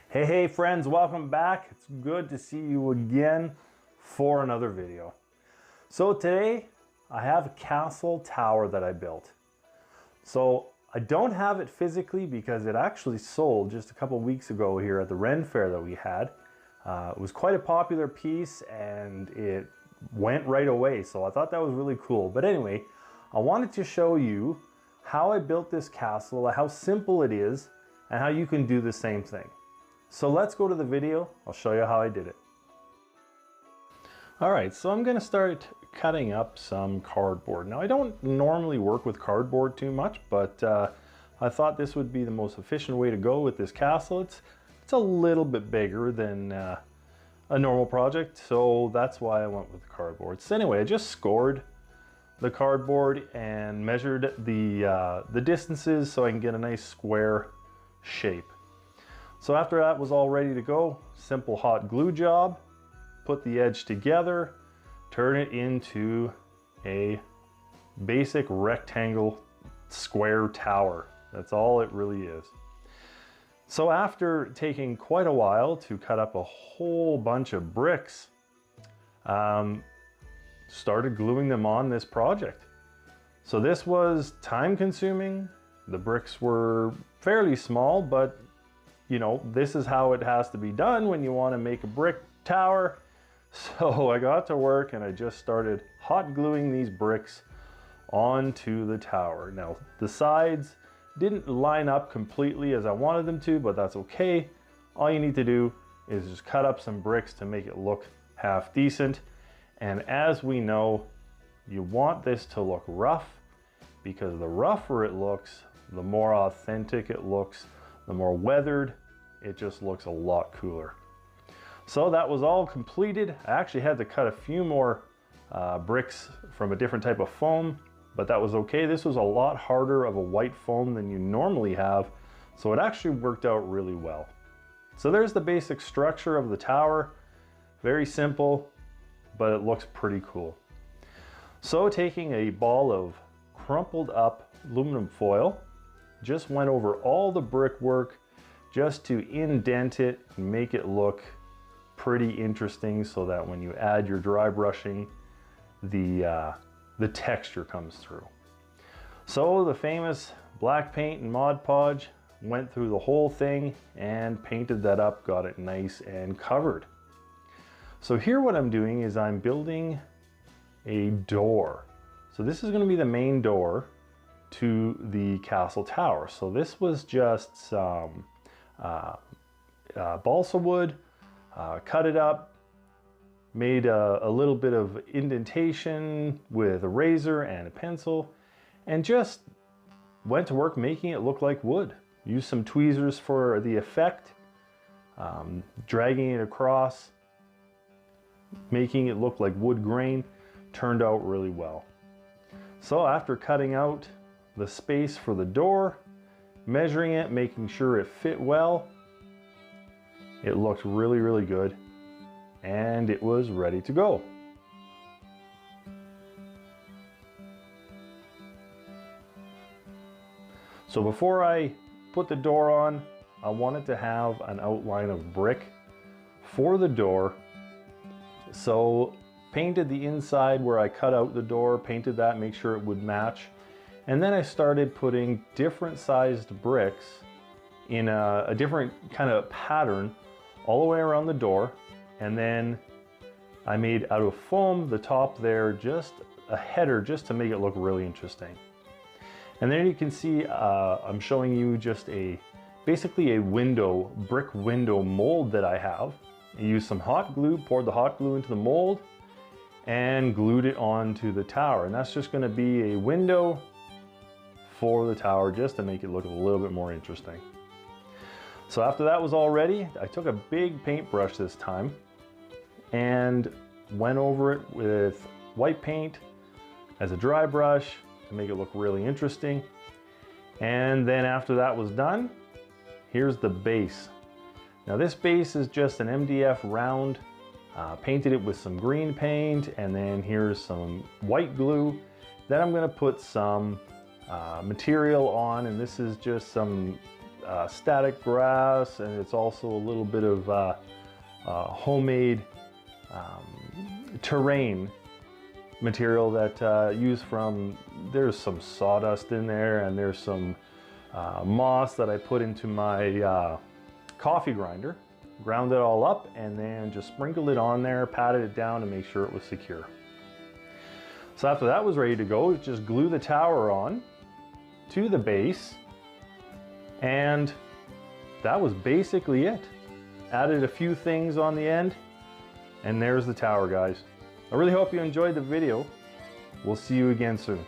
Hey friends, welcome back. It's good to see you again for another video. So today I have a castle tower that I built. So I don't have it physically because it actually sold just a couple weeks ago here at the Ren Fair that we had. It was quite a popular piece and it went right away, so I thought that was really cool. But anyway, I wanted to show you how I built this castle, how simple it is, and how you can do the same thing. So let's go to the video. I'll show you how I did it. All right, so I'm gonna start cutting up some cardboard. Now I don't normally work with cardboard too much, but I thought this would be the most efficient way to go with this castle. It's a little bit bigger than a normal project, so that's why I went with the cardboard. So anyway, I just scored the cardboard and measured the distances so I can get a nice square shape. So after that was all ready to go, simple hot glue job, put the edge together, turn it into a basic rectangle square tower. That's all it really is. So after taking quite a while to cut up a whole bunch of bricks, started gluing them on this project. So this was time consuming. The bricks were fairly small, but you know, this is how it has to be done when you want to make a brick tower. So I got to work and I just started hot gluing these bricks onto the tower. Now the sides didn't line up completely as I wanted them to, but that's okay. All you need to do is just cut up some bricks to make it look half decent. And as we know, you want this to look rough, because the rougher it looks, the more authentic it looks, the more weathered, it just looks a lot cooler. So that was all completed. I actually had to cut a few more bricks from a different type of foam, but that was okay. This was a lot harder of a white foam than you normally have, so it actually worked out really well. So there's the basic structure of the tower. Very simple, but it looks pretty cool. So taking a ball of crumpled up aluminum foil, just went over all the brickwork just to indent it and make it look pretty interesting, so that when you add your dry brushing, the texture comes through. So the famous black paint and Mod Podge went through the whole thing and painted that up, got it nice and covered. So here what I'm doing is I'm building a door. So this is going to be the main door to the castle tower. So this was just some balsa wood, cut it up, made a little bit of indentation with a razor and a pencil, and just went to work making it look like wood. Used some tweezers for the effect, dragging it across, making it look like wood grain. Turned out really well. So after cutting out the space for the door, measuring it, making sure it fit well, it looked really, really good, and it was ready to go. So before I put the door on, I wanted to have an outline of brick for the door. So painted the inside where I cut out the door, painted that, make sure it would match. And then I started putting different sized bricks in a different kind of pattern all the way around the door. And then I made out of foam the top there, just a header, just to make it look really interesting. And then you can see I'm showing you just basically a window, brick window mold that I have. I used some hot glue, poured the hot glue into the mold, and glued it onto the tower. And that's just going to be a window for the tower, just to make it look a little bit more interesting. So after that was all ready, I took a big paintbrush this time and went over it with white paint as a dry brush to make it look really interesting. And then after that was done, here's the base. Now this base is just an MDF round. Painted it with some green paint, and then here's some white glue. Then I'm going to put some material on, and this is just some static grass, and it's also a little bit of homemade terrain material that used from, there's some sawdust in there, and there's some moss that I put into my coffee grinder, ground it all up, and then just sprinkled it on there, patted it down to make sure it was secure. So after that was ready to go, just glue the tower on to the base, and that was basically it. Added a few things on the end, and there's the tower, guys. I really hope you enjoyed the video. We'll see you again soon.